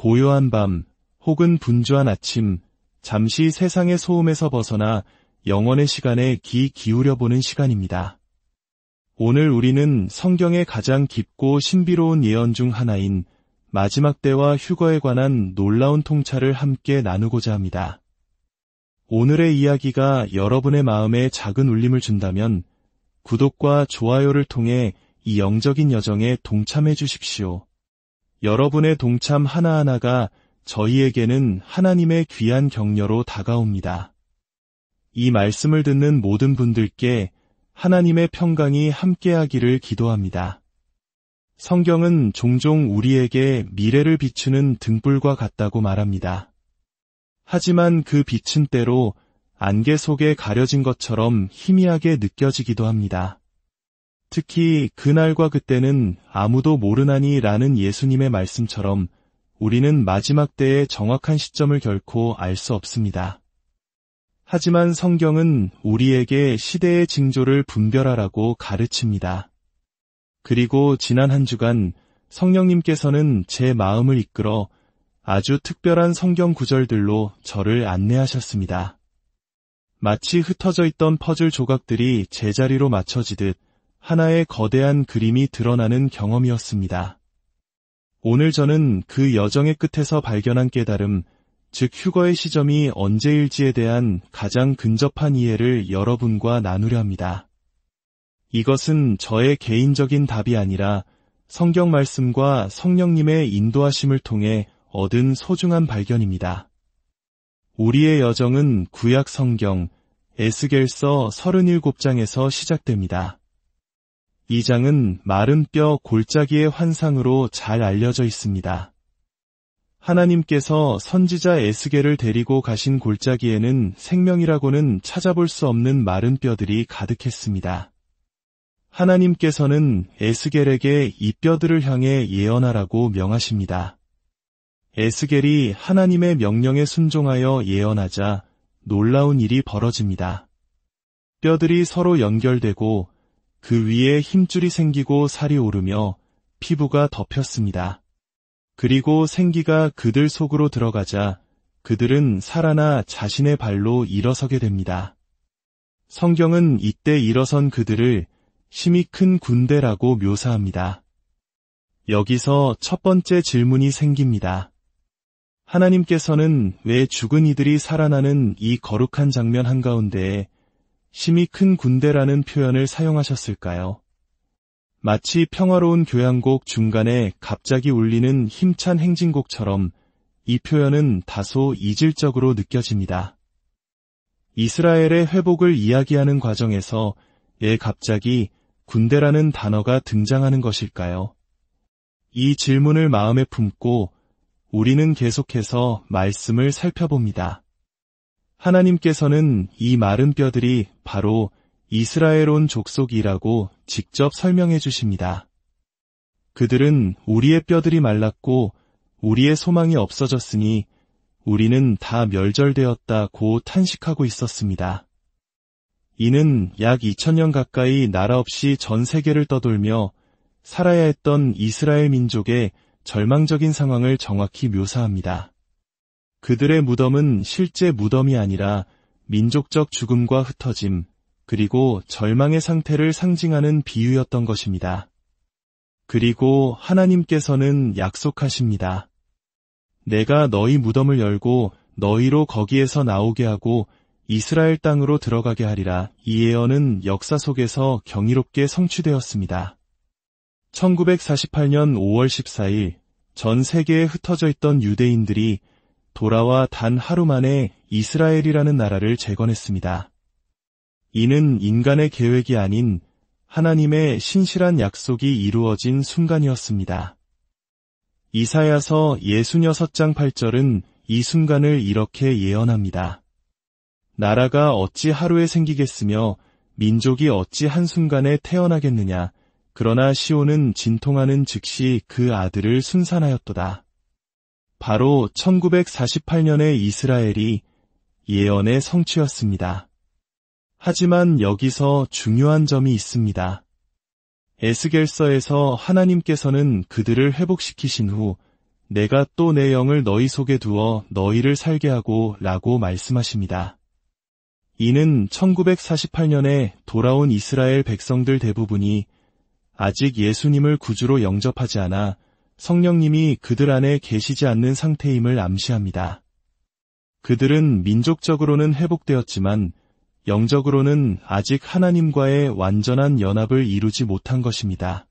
고요한 밤, 혹은 분주한 아침, 잠시 세상의 소음에서 벗어나 영혼의 시간에 귀 기울여보는 시간입니다. 오늘 우리는 성경의 가장 깊고 신비로운 예언 중 하나인 마지막 때와 휴거에 관한 놀라운 통찰을 함께 나누고자 합니다. 오늘의 이야기가 여러분의 마음에 작은 울림을 준다면 구독과 좋아요를 통해 이 영적인 여정에 동참해 주십시오. 여러분의 동참 하나하나가 저희에게는 하나님의 귀한 격려로 다가옵니다. 이 말씀을 듣는 모든 분들께 하나님의 평강이 함께하기를 기도합니다. 성경은 종종 우리에게 미래를 비추는 등불과 같다고 말합니다. 하지만 그 빛은 때로 안개 속에 가려진 것처럼 희미하게 느껴지기도 합니다. 특히 그날과 그때는 아무도 모르나니 라는 예수님의 말씀처럼 우리는 마지막 때의 정확한 시점을 결코 알 수 없습니다. 하지만 성경은 우리에게 시대의 징조를 분별하라고 가르칩니다. 그리고 지난 한 주간 성령님께서는 제 마음을 이끌어 아주 특별한 성경 구절들로 저를 안내하셨습니다. 마치 흩어져 있던 퍼즐 조각들이 제자리로 맞춰지듯 하나의 거대한 그림이 드러나는 경험이었습니다. 오늘 저는 그 여정의 끝에서 발견한 깨달음, 즉 휴거의 시점이 언제일지에 대한 가장 근접한 이해를 여러분과 나누려 합니다. 이것은 저의 개인적인 답이 아니라 성경 말씀과 성령님의 인도하심을 통해 얻은 소중한 발견입니다. 우리의 여정은 구약 성경 에스겔서 37장에서 시작됩니다. 이 장은 마른 뼈 골짜기의 환상으로 잘 알려져 있습니다. 하나님께서 선지자 에스겔을 데리고 가신 골짜기에는 생명이라고는 찾아볼 수 없는 마른 뼈들이 가득했습니다. 하나님께서는 에스겔에게 이 뼈들을 향해 예언하라고 명하십니다. 에스겔이 하나님의 명령에 순종하여 예언하자 놀라운 일이 벌어집니다. 뼈들이 서로 연결되고 그 위에 힘줄이 생기고 살이 오르며 피부가 덮였습니다. 그리고 생기가 그들 속으로 들어가자 그들은 살아나 자신의 발로 일어서게 됩니다. 성경은 이때 일어선 그들을 심히 큰 군대라고 묘사합니다. 여기서 첫 번째 질문이 생깁니다. 하나님께서는 왜 죽은 이들이 살아나는 이 거룩한 장면 한가운데에 심히 큰 군대라는 표현을 사용하셨을까요? 마치 평화로운 교향곡 중간에 갑자기 울리는 힘찬 행진곡처럼 이 표현은 다소 이질적으로 느껴집니다. 이스라엘의 회복을 이야기하는 과정에서 왜 갑자기 군대라는 단어가 등장하는 것일까요? 이 질문을 마음에 품고 우리는 계속해서 말씀을 살펴봅니다. 하나님께서는 이 마른 뼈들이 바로 이스라엘 온 족속이라고 직접 설명해 주십니다. 그들은 우리의 뼈들이 말랐고 우리의 소망이 없어졌으니 우리는 다 멸절되었다고 탄식하고 있었습니다. 이는 약 2000년 가까이 나라 없이 전 세계를 떠돌며 살아야 했던 이스라엘 민족의 절망적인 상황을 정확히 묘사합니다. 그들의 무덤은 실제 무덤이 아니라 민족적 죽음과 흩어짐, 그리고 절망의 상태를 상징하는 비유였던 것입니다. 그리고 하나님께서는 약속하십니다. 내가 너희 무덤을 열고 너희로 거기에서 나오게 하고 이스라엘 땅으로 들어가게 하리라. 이 예언은 역사 속에서 경이롭게 성취되었습니다. 1948년 5월 14일 전 세계에 흩어져 있던 유대인들이 돌아와 단 하루 만에 이스라엘이라는 나라를 재건했습니다. 이는 인간의 계획이 아닌 하나님의 신실한 약속이 이루어진 순간이었습니다. 이사야서 66장 8절은 이 순간을 이렇게 예언합니다. 나라가 어찌 하루에 생기겠으며 민족이 어찌 한순간에 태어나겠느냐. 그러나 시온은 진통하는 즉시 그 아들을 순산하였도다. 바로 1948년의 이스라엘이 예언의 성취였습니다. 하지만 여기서 중요한 점이 있습니다. 에스겔서에서 하나님께서는 그들을 회복시키신 후 내가 또 내 영을 너희 속에 두어 너희를 살게 하고 라고 말씀하십니다. 이는 1948년에 돌아온 이스라엘 백성들 대부분이 아직 예수님을 구주로 영접하지 않아 성령님이 그들 안에 계시지 않는 상태임을 암시합니다. 그들은 민족적으로는 회복되었지만 영적으로는 아직 하나님과의 완전한 연합을 이루지 못한 것입니다.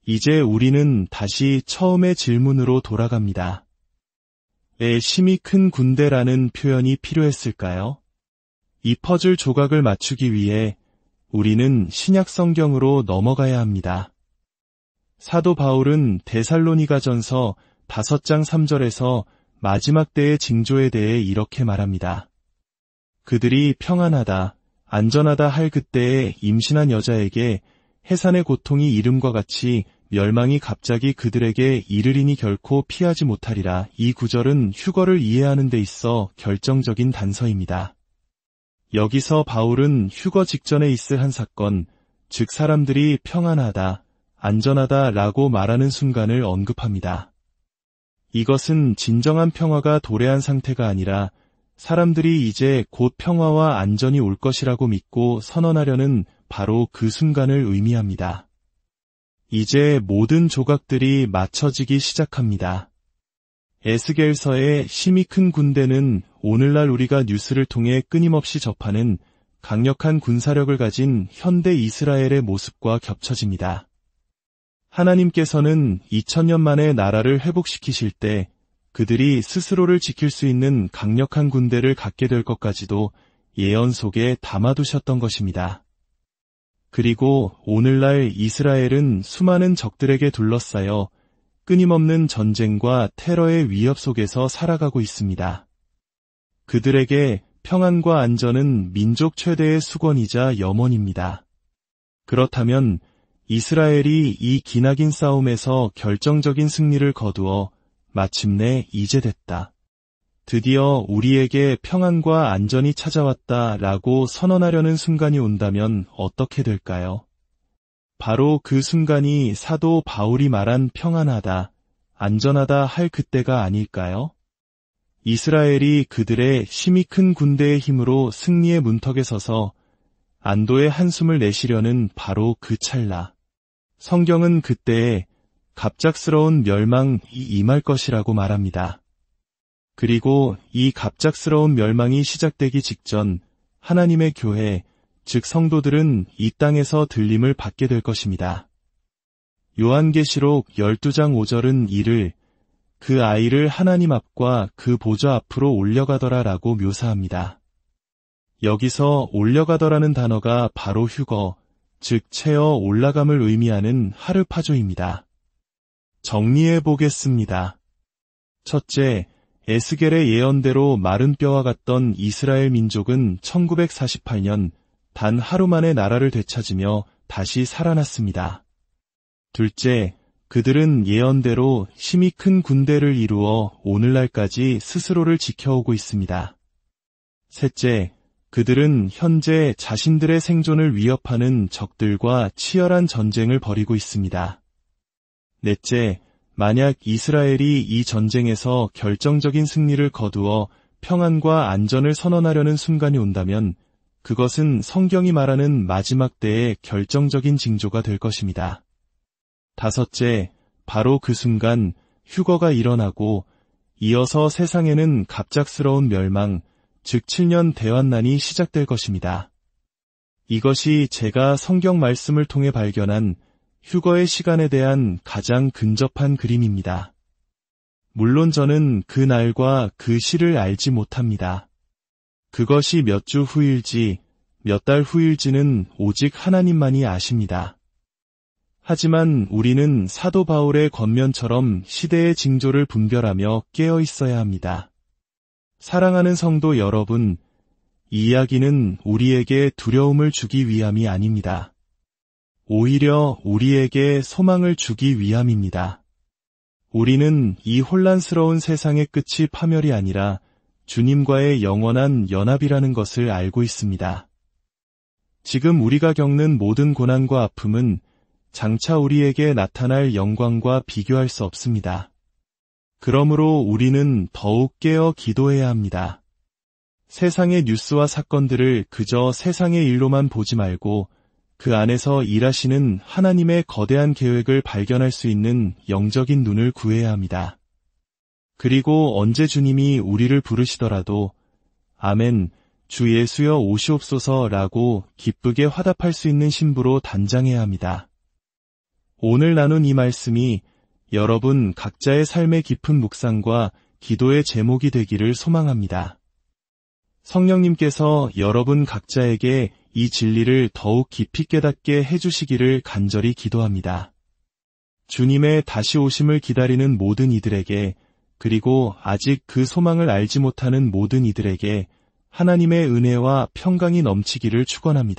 이제 우리는 다시 처음의 질문으로 돌아갑니다. 왜 심히 큰 군대라는 표현이 필요했을까요? 이 퍼즐 조각을 맞추기 위해 우리는 신약 성경으로 넘어가야 합니다. 사도 바울은 데살로니가전서 5장 3절에서 마지막 때의 징조에 대해 이렇게 말합니다. 그들이 평안하다, 안전하다 할 그때에 임신한 여자에게 해산의 고통이 이름과 같이 멸망이 갑자기 그들에게 이르리니 결코 피하지 못하리라. 이 구절은 휴거를 이해하는 데 있어 결정적인 단서입니다. 여기서 바울은 휴거 직전에 있을 한 사건, 즉 사람들이 평안하다, 안전하다 라고 말하는 순간을 언급합니다. 이것은 진정한 평화가 도래한 상태가 아니라 사람들이 이제 곧 평화와 안전이 올 것이라고 믿고 선언하려는 바로 그 순간을 의미합니다. 이제 모든 조각들이 맞춰지기 시작합니다. 에스겔서의 심히 큰 군대는 오늘날 우리가 뉴스를 통해 끊임없이 접하는 강력한 군사력을 가진 현대 이스라엘의 모습과 겹쳐집니다. 하나님께서는 2000년 만에 나라를 회복시키실 때 그들이 스스로를 지킬 수 있는 강력한 군대를 갖게 될 것까지도 예언 속에 담아두셨던 것입니다. 그리고 오늘날 이스라엘은 수많은 적들에게 둘러싸여 끊임없는 전쟁과 테러의 위협 속에서 살아가고 있습니다. 그들에게 평안과 안전은 민족 최대의 수건이자 염원입니다. 그렇다면 이스라엘이 이 기나긴 싸움에서 결정적인 승리를 거두어 마침내 이제 됐다. 드디어 우리에게 평안과 안전이 찾아왔다 라고 선언하려는 순간이 온다면 어떻게 될까요? 바로 그 순간이 사도 바울이 말한 평안하다, 안전하다 할 그때가 아닐까요? 이스라엘이 그들의 심히 큰 군대의 힘으로 승리의 문턱에 서서 안도의 한숨을 내쉬려는 바로 그 찰나. 성경은 그때에 갑작스러운 멸망이 임할 것이라고 말합니다. 그리고 이 갑작스러운 멸망이 시작되기 직전 하나님의 교회, 즉 성도들은 이 땅에서 들림을 받게 될 것입니다. 요한계시록 12장 5절은 이를 그 아이를 하나님 앞과 그 보좌 앞으로 올려가더라 라고 묘사합니다. 여기서 올려가더라는 단어가 바로 휴거, 즉 채어 올라감을 의미하는 하르파조입니다. 정리해 보겠습니다. 첫째, 에스겔의 예언대로 마른 뼈와 같던 이스라엘 민족은 1948년 단 하루 만에 나라를 되찾으며 다시 살아났습니다. 둘째, 그들은 예언대로 심히 큰 군대를 이루어 오늘날까지 스스로를 지켜오고 있습니다. 셋째, 그들은 현재 자신들의 생존을 위협하는 적들과 치열한 전쟁을 벌이고 있습니다. 넷째, 만약 이스라엘이 이 전쟁에서 결정적인 승리를 거두어 평안과 안전을 선언하려는 순간이 온다면 그것은 성경이 말하는 마지막 때의 결정적인 징조가 될 것입니다. 다섯째, 바로 그 순간 휴거가 일어나고 이어서 세상에는 갑작스러운 멸망, 즉 7년 대환난이 시작될 것입니다. 이것이 제가 성경 말씀을 통해 발견한 휴거의 시간에 대한 가장 근접한 그림입니다. 물론 저는 그 날과 그 시를 알지 못합니다. 그것이 몇 주 후일지, 몇 달 후일지는 오직 하나님만이 아십니다. 하지만 우리는 사도 바울의 권면처럼 시대의 징조를 분별하며 깨어 있어야 합니다. 사랑하는 성도 여러분, 이 이야기는 우리에게 두려움을 주기 위함이 아닙니다. 오히려 우리에게 소망을 주기 위함입니다. 우리는 이 혼란스러운 세상의 끝이 파멸이 아니라 주님과의 영원한 연합이라는 것을 알고 있습니다. 지금 우리가 겪는 모든 고난과 아픔은 장차 우리에게 나타날 영광과 비교할 수 없습니다. 그러므로 우리는 더욱 깨어 기도해야 합니다. 세상의 뉴스와 사건들을 그저 세상의 일로만 보지 말고 그 안에서 일하시는 하나님의 거대한 계획을 발견할 수 있는 영적인 눈을 구해야 합니다. 그리고 언제 주님이 우리를 부르시더라도 아멘, 주 예수여 오시옵소서라고 기쁘게 화답할 수 있는 신부로 단장해야 합니다. 오늘 나눈 이 말씀이 여러분 각자의 삶의 깊은 묵상과 기도의 제목이 되기를 소망합니다. 성령님께서 여러분 각자에게 이 진리를 더욱 깊이 깨닫게 해주시기를 간절히 기도합니다. 주님의 다시 오심을 기다리는 모든 이들에게, 그리고 아직 그 소망을 알지 못하는 모든 이들에게 하나님의 은혜와 평강이 넘치기를 축원합니다.